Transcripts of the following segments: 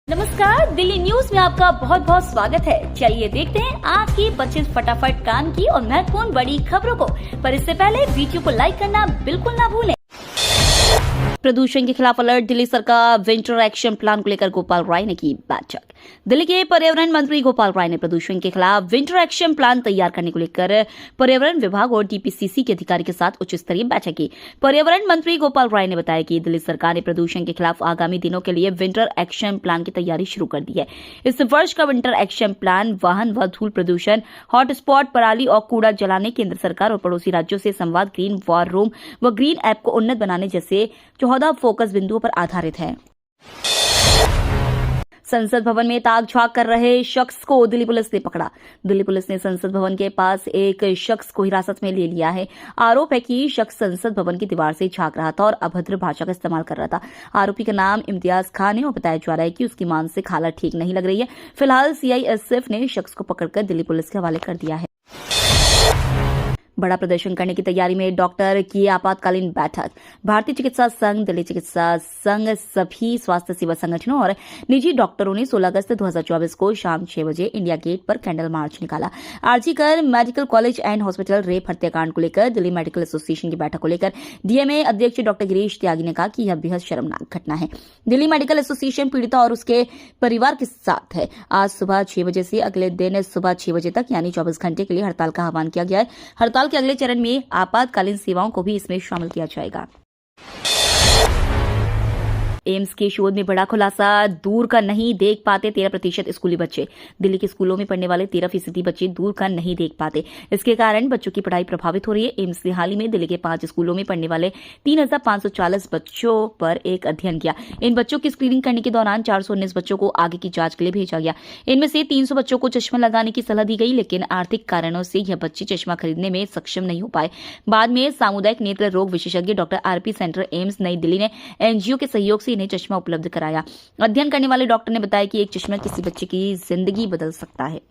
नमस्कार, दिल्ली न्यूज में आपका बहुत बहुत स्वागत है। चलिए देखते हैं आज की 25 फटाफट काम की और महत्वपूर्ण बड़ी खबरों को। पर इससे पहले वीडियो को लाइक करना बिल्कुल ना भूलें। प्रदूषण के खिलाफ अलर्ट, दिल्ली सरकार विंटर एक्शन प्लान को लेकर गोपाल राय ने की बैठक। दिल्ली के पर्यावरण मंत्री गोपाल राय ने प्रदूषण के खिलाफ विंटर एक्शन प्लान तैयार करने को लेकर पर्यावरण विभाग और डीपीसीसी के अधिकारी के साथ उच्च स्तरीय बैठक की। पर्यावरण मंत्री गोपाल राय ने बताया कि दिल्ली सरकार ने प्रदूषण के खिलाफ आगामी दिनों के लिए विंटर एक्शन प्लान की तैयारी शुरू कर दी है। इस वर्ष का विंटर एक्शन प्लान वाहन व धूल प्रदूषण, हॉटस्पॉट, पराली और कूड़ा जलाने, केंद्र सरकार और पड़ोसी राज्यों से संवाद, ग्रीन वॉर रूम व ग्रीन ऐप को उन्नत बनाने जैसे 14 फोकस बिंदुओं पर आधारित है। संसद भवन में ताक झांक कर रहे शख्स को दिल्ली पुलिस ने पकड़ा। दिल्ली पुलिस ने संसद भवन के पास एक शख्स को हिरासत में ले लिया है। आरोप है कि शख्स संसद भवन की दीवार से झांक रहा था और अभद्र भाषा का इस्तेमाल कर रहा था। आरोपी का नाम इम्तियाज खान है और बताया जा रहा है कि उसकी मानसिक हालत ठीक नहीं लग रही है। फिलहाल सीआईएसएफ ने शख्स को पकड़कर दिल्ली पुलिस के हवाले कर दिया है। बड़ा प्रदर्शन करने की तैयारी में डॉक्टर की आपातकालीन बैठक। भारतीय चिकित्सा संघ, दिल्ली चिकित्सा संघ, सभी स्वास्थ्य सेवा संगठनों और निजी डॉक्टरों ने 16 अगस्त 2024 को शाम 6 बजे इंडिया गेट पर कैंडल मार्च निकाला। RG Kar medical college and hospital rape हत्याकांड को लेकर दिल्ली मेडिकल एसोसिएशन की बैठक को लेकर डीएमए अध्यक्ष डॉक्टर गिरीश त्यागी ने कहा कि यह बेहद शर्मनाक घटना है। दिल्ली मेडिकल एसोसिएशन पीड़िता और उसके परिवार के साथ है। आज सुबह 6 बजे से अगले दिन सुबह 6 बजे तक यानी 24 घंटे के लिए हड़ताल का आह्वान किया गया है। हड़ताल के अगले चरण में आपातकालीन सेवाओं को भी इसमें शामिल किया जाएगा। एम्स के शोध में बड़ा खुलासा, दूर का नहीं देख पाते 13% स्कूली बच्चे। दिल्ली के स्कूलों में पढ़ने वाले 13% बच्चे दूर का नहीं देख पाते। इसके कारण बच्चों की पढ़ाई प्रभावित हो रही है। एम्स ने हाल ही में दिल्ली के 5 स्कूलों में पढ़ने वाले 3540 बच्चों पर एक अध्ययन किया। इन बच्चों की स्क्रीनिंग करने के दौरान 419 बच्चों को आगे की जांच के लिए भेजा गया। इनमें से 300 बच्चों को चश्मा लगाने की सलाह दी गई, लेकिन आर्थिक कारणों से यह बच्चे चश्मा खरीदने में सक्षम नहीं हो पाए। बाद में सामुदायिक नेत्र रोग विशेषज्ञ डॉक्टर आरपी सेंटर, एम्स नई दिल्ली ने एनजीओ के सहयोग से इन्हें चश्मा उपलब्ध कराया। अध्ययन करने वाले डॉक्टर ने बताया कि एक चश्मा किसी बच्चे की जिंदगी बदल सकता है।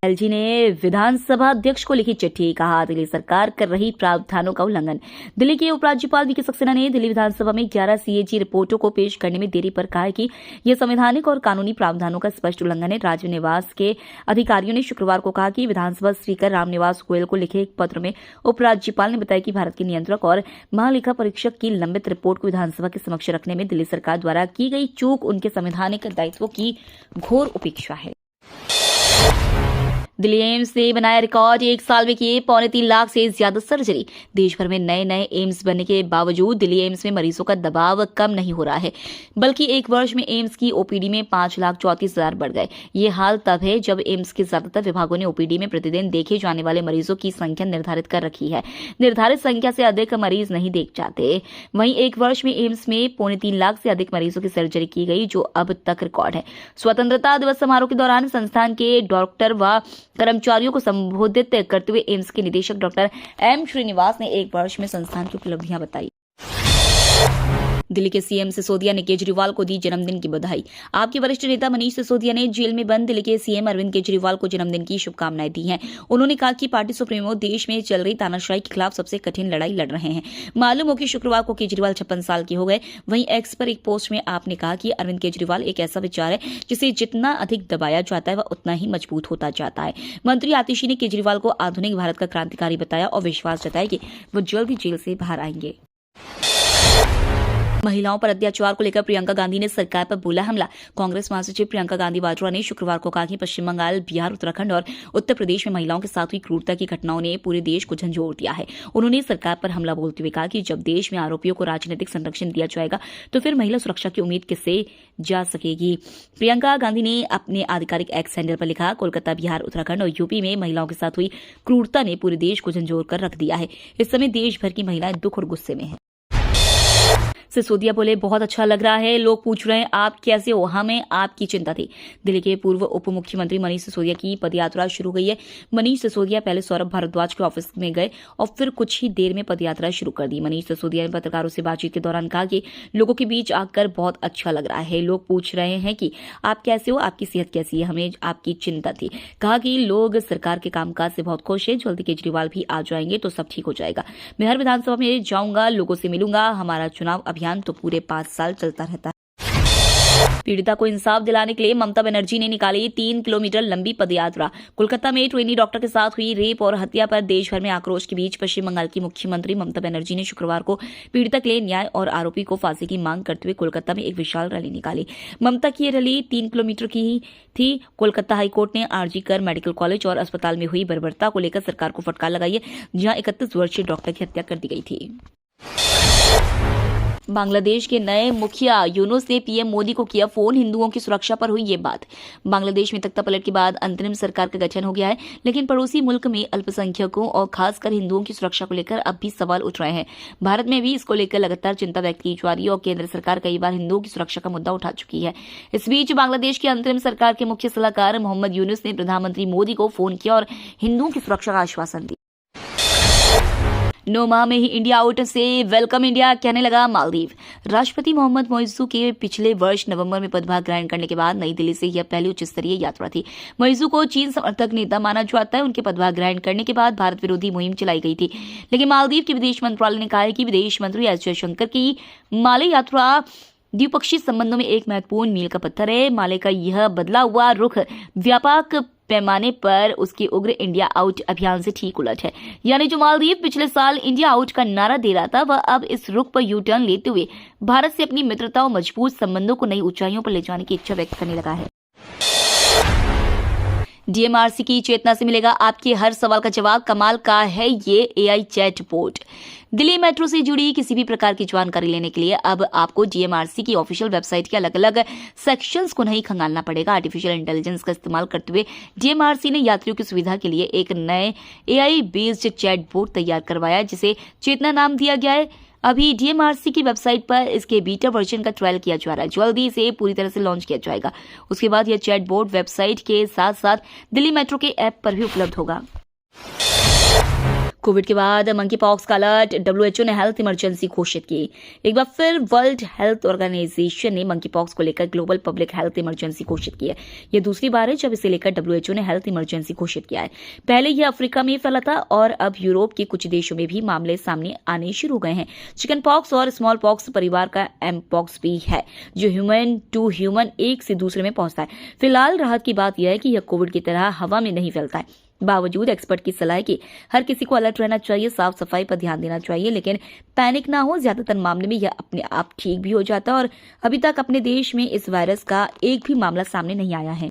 एलजी ने विधानसभा अध्यक्ष को लिखी चिट्ठी, कहा दिल्ली सरकार कर रही प्रावधानों का उल्लंघन। दिल्ली के उपराज्यपाल वीके सक्सेना ने दिल्ली विधानसभा में 11 सीएजी रिपोर्टों को पेश करने में देरी पर कहा है कि यह संवैधानिक और कानूनी प्रावधानों का स्पष्ट उल्लंघन है। राज्य निवास के अधिकारियों ने शुक्रवार को कहा कि विधानसभा स्पीकर रामनिवास गोयल को लिखे एक पत्र में उपराज्यपाल ने बताया कि भारत के नियंत्रक और महालेखा परीक्षक की लंबित रिपोर्ट को विधानसभा के समक्ष रखने में दिल्ली सरकार द्वारा की गई चूक उनके संवैधानिक दायित्वों की घोर उपेक्षा है। दिल्ली एम्स ने बनाया रिकॉर्ड, 1 साल में किए 3.25 लाख से ज्यादा सर्जरी। देश भर में नए नए एम्स बनने के बावजूद दिल्ली एम्स में मरीजों का दबाव कम नहीं हो रहा है, बल्कि एक वर्ष में एम्स की ओपीडी में 5,34,000 बढ़ गए। ये हाल तब है जब एम्स के ज्यादातर विभागों ने ओपीडी में प्रतिदिन देखे जाने वाले मरीजों की संख्या निर्धारित कर रखी है। निर्धारित संख्या से अधिक मरीज नहीं देख जाते। वहीं एक वर्ष में एम्स में 3.25 लाख से अधिक मरीजों की सर्जरी की गई, जो अब तक रिकॉर्ड है। स्वतंत्रता दिवस समारोह के दौरान संस्थान के डॉक्टर व कर्मचारियों को संबोधित करते हुए एम्स के निदेशक डॉक्टर एम श्रीनिवास ने एक वर्ष में संस्थान की उपलब्धियां बताई। दिल्ली के सीएम सिसोदिया ने केजरीवाल को दी जन्मदिन की बधाई। आपके वरिष्ठ नेता मनीष सिसोदिया ने जेल में बंद दिल्ली के सीएम अरविंद केजरीवाल को जन्मदिन की शुभकामनाएं दी हैं। उन्होंने कहा कि पार्टी सुप्रीमो देश में चल रही तानाशाही के खिलाफ सबसे कठिन लड़ाई लड़ रहे हैं। मालूम हो कि शुक्रवार को केजरीवाल 56 साल के हो गए। वहीं एक्स पर एक पोस्ट में आपने कहा कि अरविंद केजरीवाल एक ऐसा विचार है जिसे जितना अधिक दबाया जाता है वह उतना ही मजबूत होता जाता है। मंत्री आतिशी ने केजरीवाल को आधुनिक भारत का क्रांतिकारी बताया और विश्वास जताया कि वो जल्द ही जेल से बाहर आएंगे। महिलाओं पर अत्याचार को लेकर प्रियंका गांधी ने सरकार पर बोला हमला। कांग्रेस महासचिव प्रियंका गांधी वाड्रा ने शुक्रवार को कहा कि पश्चिम बंगाल, बिहार, उत्तराखंड और उत्तर प्रदेश में महिलाओं के साथ हुई क्रूरता की घटनाओं ने पूरे देश को झंझोर दिया है। उन्होंने सरकार पर हमला बोलते हुए कहा कि जब देश में आरोपियों को राजनीतिक संरक्षण दिया जाएगा तो फिर महिला सुरक्षा की उम्मीद किससे जा सकेगी। प्रियंका गांधी ने अपने आधिकारिक एक्स हैंडल पर लिखा, कोलकाता, बिहार, उत्तराखंड और यूपी में महिलाओं के साथ हुई क्रूरता ने पूरे देश को झंझोर कर रख दिया है। इस समय देश भर की महिलाएं दुख और गुस्से में हैं। सिसोदिया बोले, बहुत अच्छा लग रहा है, लोग पूछ रहे हैं आप कैसे हो, हमें आपकी चिंता थी। दिल्ली के पूर्व उप मुख्यमंत्री मनीष सिसोदिया की पदयात्रा शुरू गई है। मनीष सिसोदिया पहले सौरभ भारद्वाज के ऑफिस में गए और फिर कुछ ही देर में पदयात्रा शुरू कर दी। मनीष सिसोदिया ने पत्रकारों से बातचीत के दौरान कहा कि लोगों के बीच आकर बहुत अच्छा लग रहा है, लोग पूछ रहे हैं कि आप कैसे हो, आपकी सेहत कैसी है, हमें आपकी चिंता थी। कहा कि लोग सरकार के कामकाज से बहुत खुश है, जल्दी केजरीवाल भी आ जाएंगे तो सब ठीक हो जाएगा। मैं हर विधानसभा में जाऊंगा, लोगों से मिलूंगा, हमारा चुनाव अभियान तो पूरे 5 साल चलता रहता है। पीड़िता को इंसाफ दिलाने के लिए ममता बनर्जी ने निकाली 3 किलोमीटर लंबी पदयात्रा। कोलकाता में ट्रेनी डॉक्टर के साथ हुई रेप और हत्या पर देश भर में आक्रोश के बीच पश्चिम बंगाल की मुख्यमंत्री ममता बनर्जी ने शुक्रवार को पीड़िता के लिए न्याय और आरोपी को फांसी की मांग करते हुए कोलकाता में एक विशाल रैली निकाली। ममता की यह रैली 3 किलोमीटर की थी। कोलकाता हाईकोर्ट ने आरजी कर मेडिकल कॉलेज और अस्पताल में हुई बर्बरता को लेकर सरकार को फटकार लगाई है, जहां 31 वर्षीय डॉक्टर की हत्या कर दी गई थी। बांग्लादेश के नए मुखिया यूनुस ने पीएम मोदी को किया फोन। हिंदुओं की सुरक्षा पर हुई ये बात। बांग्लादेश में तख्तापलट के बाद अंतरिम सरकार का गठन हो गया है, लेकिन पड़ोसी मुल्क में अल्पसंख्यकों और खासकर हिंदुओं की सुरक्षा को लेकर अब भी सवाल उठ रहे हैं। भारत में भी इसको लेकर लगातार चिंता व्यक्त की जा रही है और केंद्र सरकार कई बार हिंदुओं की सुरक्षा का मुद्दा उठा चुकी है। इस बीच बांग्लादेश की अंतरिम सरकार के मुख्य सलाहकार मोहम्मद यूनुस ने प्रधानमंत्री मोदी को फोन किया और हिंदुओं की सुरक्षा का आश्वासन दिया। 9 माह में ही इंडिया आउट से वेलकम इंडिया कहने लगा मालदीव। राष्ट्रपति मोहम्मद मोइज़ू के पिछले वर्ष नवंबर में पदभार ग्रहण करने के बाद नई दिल्ली से यह पहली उच्च स्तरीय यात्रा थी। मोइज़ू को चीन समर्थक नेता माना जाता है। उनके पदभार ग्रहण करने के बाद भारत विरोधी मुहिम चलाई गई थी, लेकिन मालदीव के विदेश मंत्रालय ने कहा है कि विदेश मंत्री एस जयशंकर की माले यात्रा द्विपक्षीय संबंधों में एक महत्वपूर्ण मील का पत्थर है। माले का यह बदला हुआ रुख व्यापक पैमाने पर उसके उग्र इंडिया आउट अभियान से ठीक उलट है। यानी जो मालदीव पिछले साल इंडिया आउट का नारा दे रहा था, वह अब इस रुख पर यू टर्न लेते हुए भारत से अपनी मित्रता और मजबूत संबंधों को नई ऊंचाइयों पर ले जाने की इच्छा व्यक्त करने लगा है। डीएमआरसी की चेतना से मिलेगा आपके हर सवाल का जवाब। कमाल का है ये AI chat bot. Delhi metro से जुड़ी किसी भी प्रकार की जानकारी लेने के लिए अब आपको डीएमआरसी की ऑफिशियल वेबसाइट के अलग अलग सेक्शंस को नहीं खंगालना पड़ेगा। आर्टिफिशियल इंटेलिजेंस का इस्तेमाल करते हुए डीएमआरसी ने यात्रियों की सुविधा के लिए एक नए एआई बेस्ड चैट बोट तैयार करवाया, जिसे चेतना नाम दिया गया है। अभी डीएमआरसी की वेबसाइट पर इसके बीटा वर्जन का ट्रायल किया जा रहा है। जल्दी इसे पूरी तरह से लॉन्च किया जाएगा। उसके बाद यह चैट बोट वेबसाइट के साथ साथ दिल्ली मेट्रो के ऐप पर भी उपलब्ध होगा। कोविड के बाद मंकी पॉक्स का अलर्ट। डब्ल्यूएचओ ने हेल्थ इमरजेंसी घोषित की। एक बार फिर वर्ल्ड हेल्थ ऑर्गेनाइजेशन ने मंकी पॉक्स को लेकर ग्लोबल पब्लिक हेल्थ इमरजेंसी घोषित की है। यह दूसरी बार है जब इसे लेकर डब्ल्यूएचओ ने हेल्थ इमरजेंसी घोषित किया है। पहले यह अफ्रीका में फैला था और अब यूरोप के कुछ देशों में भी मामले सामने आने शुरू हो गए हैं। चिकन पॉक्स और स्मॉल पॉक्स परिवार का एम पॉक्स भी है, जो ह्यूमन टू ह्यूमन एक से दूसरे में पहुंचता है। फिलहाल राहत की बात यह है कि यह कोविड की तरह हवा में नहीं फैलता है। बावजूद एक्सपर्ट की सलाह कि हर किसी को अलर्ट रहना चाहिए, साफ सफाई पर ध्यान देना चाहिए, लेकिन पैनिक ना हो। ज्यादातर मामले में यह अपने आप ठीक भी हो जाता है और अभी तक अपने देश में इस वायरस का एक भी मामला सामने नहीं आया है।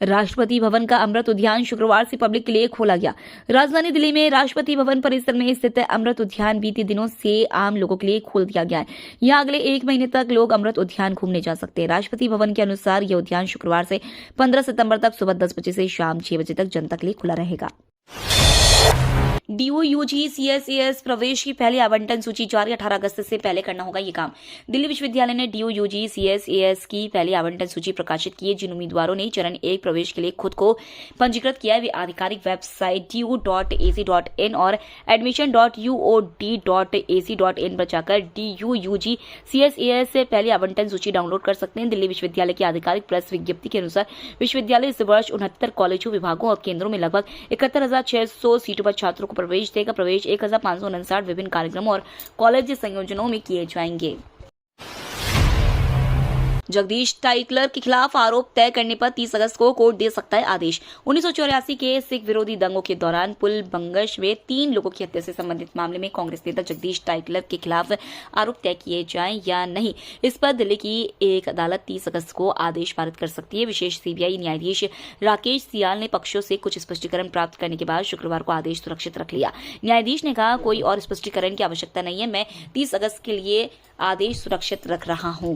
राष्ट्रपति भवन का अमृत उद्यान शुक्रवार से पब्लिक के लिए खोला गया। राजधानी दिल्ली में राष्ट्रपति भवन परिसर में स्थित अमृत उद्यान बीते दिनों से आम लोगों के लिए खोल दिया गया है। यहां अगले 1 महीने तक लोग अमृत उद्यान घूमने जा सकते हैं। राष्ट्रपति भवन के अनुसार यह उद्यान शुक्रवार से 15 सितंबर तक सुबह 10 बजे से शाम 6 बजे तक जनता के लिए खुला रहेगा। डीयू यूजी सीएसएस प्रवेश की पहली आवंटन सूची जारी। 18 अगस्त से पहले करना होगा ये काम। दिल्ली विश्वविद्यालय ने डीयू यूजी सीएसएस की पहली आवंटन सूची प्रकाशित की है। जिन उम्मीदवारों ने चरण 1 प्रवेश के लिए खुद को पंजीकृत किया है, वे आधिकारिक वेबसाइट du.ac.in और admission.uod.ac.in पर जाकर डीयू यूजी सीएसएस से पहली आवंटन सूची डाउनलोड कर सकते हैं। दिल्ली विश्वविद्यालय की आधिकारिक प्रेस विज्ञप्ति के अनुसार विश्वविद्यालय इस वर्ष 69 कॉलेजों, विभागों और केंद्रों में लगभग 71,600 सीटों पर छात्रों को प्रवेश देगा। प्रवेश 1559 विभिन्न कार्यक्रमों और कॉलेज संयोजनों में किए जाएंगे। जगदीश टाइटलर के खिलाफ आरोप तय करने पर 30 अगस्त को कोर्ट दे सकता है आदेश। 1984 के सिख विरोधी दंगों के दौरान पुल बंगश में 3 लोगों की हत्या से संबंधित मामले में कांग्रेस नेता जगदीश टाइटलर के खिलाफ आरोप तय किए जाएं या नहीं, इस पर दिल्ली की एक अदालत 30 अगस्त को आदेश पारित कर सकती है। विशेष सीबीआई न्यायाधीश राकेश सियाल ने पक्षों से कुछ स्पष्टीकरण प्राप्त करने के बाद शुक्रवार को आदेश सुरक्षित रख लिया। न्यायाधीश ने कहा, कोई और स्पष्टीकरण की आवश्यकता नहीं है, मैं 30 अगस्त के लिए आदेश सुरक्षित रख रहा हूं।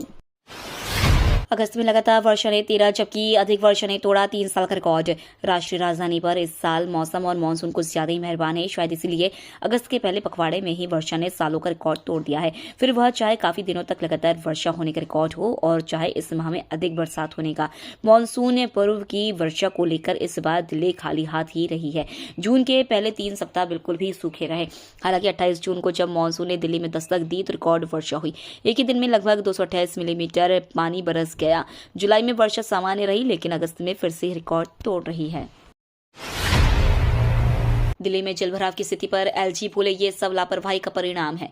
अगस्त में लगातार वर्षा ने 13 जबकि अधिक वर्षा ने तोड़ा 3 साल का रिकॉर्ड। राष्ट्रीय राजधानी पर इस साल मौसम और मानसून कुछ ज्यादा ही मेहरबान है। शायद इसीलिए अगस्त के पहले पखवाड़े में ही वर्षा ने सालों का रिकॉर्ड तोड़ दिया है। फिर वह चाहे काफी दिनों तक लगातार वर्षा होने का रिकॉर्ड हो और चाहे इस माह में अधिक बरसात होने का। मानसून पूर्व की वर्षा को लेकर इस बार दिल्ली खाली हाथ ही रही है। जून के पहले 3 सप्ताह बिल्कुल भी सूखे रहे। हालांकि 28 जून को जब मानसून ने दिल्ली में दस्तक दी तो रिकॉर्ड वर्षा हुई। एक ही दिन में लगभग 228 मिलीमीटर पानी बरस गया। जुलाई में वर्षा सामान्य रही, लेकिन अगस्त में फिर से रिकॉर्ड तोड़ रही है। दिल्ली में जलभराव की स्थिति पर एलजी बोले, ये सब लापरवाही का परिणाम है।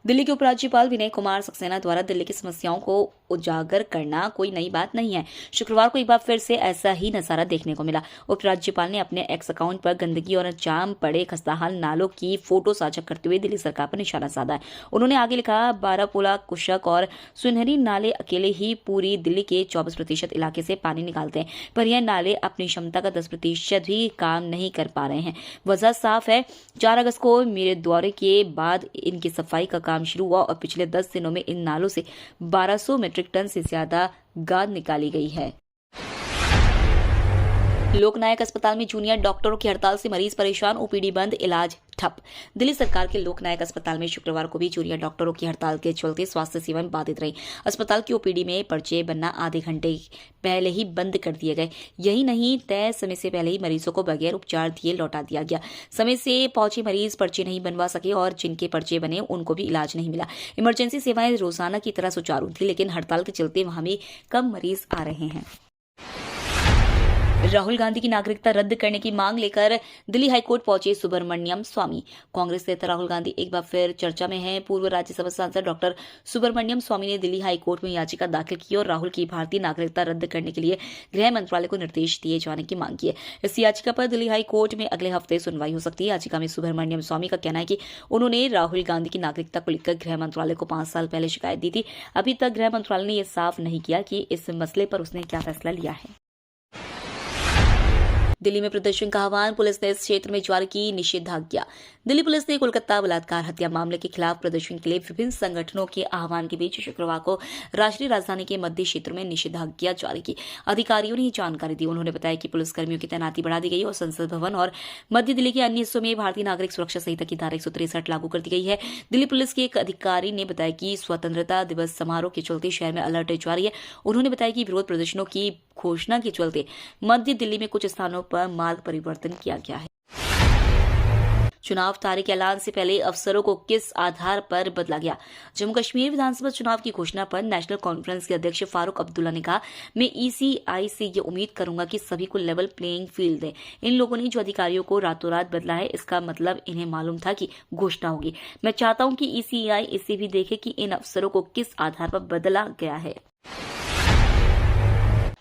दिल्ली के उपराज्यपाल विनय कुमार सक्सेना द्वारा दिल्ली की समस्याओं को उजागर करना कोई नई बात नहीं है। शुक्रवार को एक बार फिर से ऐसा ही नजारा देखने को मिला। उपराज्यपाल ने अपने एक्स अकाउंट पर गंदगी और जाम पड़े खस्ताहाल नालों की फोटो साझा करते हुए दिल्ली सरकार पर निशाना साधा है। उन्होंने आगे लिखा, बारापोला, कुशक और सुनहरी नाले अकेले ही पूरी दिल्ली के 24% इलाके से पानी निकालते हैं, पर यह नाले अपनी क्षमता का 10% भी काम नहीं कर पा रहे हैं। वजह साफ है। 4 अगस्त को मेरे दौरे के बाद इनकी सफाई का काम शुरू हुआ और पिछले 10 दिनों में इन नालों से 1200 मीट्रिक टन से ज्यादा गाद निकाली गई है। लोकनायक अस्पताल में जूनियर डॉक्टरों की हड़ताल से मरीज परेशान, ओपीडी बंद, इलाज ठप। दिल्ली सरकार के लोकनायक अस्पताल में शुक्रवार को भी जूनियर डॉक्टरों की हड़ताल के चलते स्वास्थ्य सेवाएं बाधित रही। अस्पताल की ओपीडी में पर्चे बनना आधे घंटे पहले ही बंद कर दिए गए। यही नहीं, तय समय से पहले ही मरीजों को बगैर उपचार दिए लौटा दिया गया। समय से पहुंचे मरीज पर्चे नहीं बनवा सके और जिनके पर्चे बने उनको भी इलाज नहीं मिला। इमरजेंसी सेवाएं रोजाना की तरह सुचारू थी, लेकिन हड़ताल के चलते वहां भी कम मरीज आ रहे हैं। राहुल गांधी की नागरिकता रद्द करने की मांग लेकर दिल्ली हाईकोर्ट पहुंचे सुब्रमण्यम स्वामी। कांग्रेस नेता राहुल गांधी एक बार फिर चर्चा में हैं। पूर्व राज्यसभा सांसद डॉक्टर सुब्रमण्यम स्वामी ने दिल्ली हाईकोर्ट में याचिका दाखिल की और राहुल की भारतीय नागरिकता रद्द करने के लिए गृह मंत्रालय को निर्देश दिए जाने की मांग की है। इस याचिका पर दिल्ली हाईकोर्ट में अगले हफ्ते सुनवाई हो सकती है। याचिका में सुब्रमण्यम स्वामी का कहना है कि उन्होंने राहुल गांधी की नागरिकता को लेकर गृह मंत्रालय को 5 साल पहले शिकायत दी थी। अभी तक गृह मंत्रालय ने यह साफ नहीं किया कि इस मसले पर उसने क्या फैसला लिया है। दिल्ली में प्रदर्शन का आह्वान, पुलिस ने इस क्षेत्र में जारी की निषेधाज्ञा। दिल्ली पुलिस ने कोलकाता बलात्कार हत्या मामले के खिलाफ प्रदर्शन के लिए विभिन्न संगठनों के आह्वान के बीच शुक्रवार को राष्ट्रीय राजधानी के मध्य क्षेत्र में निषेधाज्ञा जारी की। अधिकारियों ने ये जानकारी दी। उन्होंने बताया कि पुलिसकर्मियों की तैनाती बढ़ा दी गई और संसद भवन और मध्य दिल्ली के अन्य हिस्सों में भारतीय नागरिक सुरक्षा संहिता की धारा 163 लागू कर दी गई है। दिल्ली पुलिस के एक अधिकारी ने बताया कि स्वतंत्रता दिवस समारोह के चलते शहर में अलर्ट जारी है। उन्होंने बताया कि विरोध प्रदर्शनों की घोषणा के चलते मध्य दिल्ली में कुछ स्थानों पर मार्ग परिवर्तन किया गया है। चुनाव तारीख ऐलान से पहले अफसरों को किस आधार पर बदला गया? जम्मू कश्मीर विधानसभा चुनाव की घोषणा पर नेशनल कॉन्फ्रेंस के अध्यक्ष फारूक अब्दुल्ला ने कहा, मैं ईसीआई से ये उम्मीद करूंगा कि सभी को लेवल प्लेइंग फील्ड दें। इन लोगों ने जो अधिकारियों को रातों रात बदला है, इसका मतलब इन्हें मालूम था कि घोषणा होगी। मैं चाहता हूं कि ईसीआई इसे भी देखे कि इन अफसरों को किस आधार पर बदला गया है।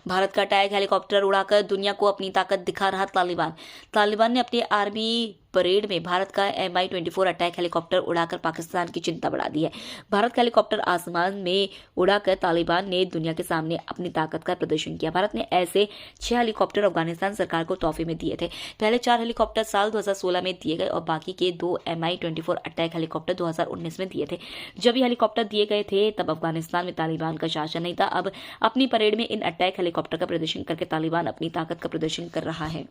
भारत का अटैक हेलीकॉप्टर उड़ाकर दुनिया को अपनी ताकत दिखा रहा तालिबान ने अपने आर्मी परेड में भारत का MI-24 अटैक हेलीकॉप्टर उड़ाकर पाकिस्तान की चिंता बढ़ा दी है। भारत का हेलीकॉप्टर आसमान में उड़ाकर तालिबान ने दुनिया के सामने अपनी ताकत का प्रदर्शन किया। भारत ने ऐसे 6 हेलीकॉप्टर अफगानिस्तान सरकार को तोहफे में दिए थे। पहले 4 हेलीकॉप्टर साल 2016 में दिए गए और बाकी के 2 MI-24 अटैक हेलीकॉप्टर 2019 में दिए थे। जब ये हेलीकॉप्टर दिए गए थे तब अफगानिस्तान में तालिबान का शासन नहीं था। अब अपनी परेड में इन अटैक हेलीकॉप्टर का प्रदर्शन करके तालिबान अपनी ताकत का प्रदर्शन कर रहा है।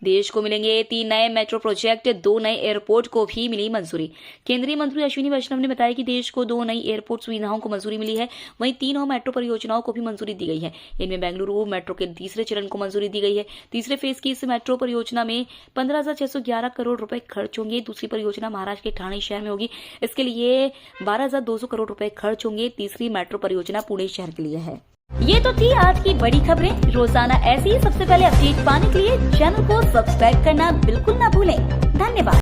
देश को मिलेंगे 3 नए मेट्रो प्रोजेक्ट, 2 नए एयरपोर्ट को भी मिली मंजूरी। केंद्रीय मंत्री अश्विनी वैष्णव ने बताया कि देश को 2 नई एयरपोर्ट सुविधाओं को मंजूरी मिली है। वहीं 3 और मेट्रो परियोजनाओं को भी मंजूरी दी गई है। इनमें बेंगलुरु मेट्रो के तीसरे चरण को मंजूरी दी गई है। तीसरे फेज की इस मेट्रो परियोजना में 15,611 करोड़ रुपए खर्च होंगे। दूसरी परियोजना महाराष्ट्र के ठाणे शहर में होगी। इसके लिए 12,200 करोड़ रुपए खर्च होंगे। तीसरी मेट्रो परियोजना पुणे शहर के लिए है। ये तो थी आज की बड़ी खबरें। रोजाना ऐसी ही सबसे पहले अपडेट पाने के लिए चैनल को सब्सक्राइब करना बिल्कुल ना भूलें। धन्यवाद।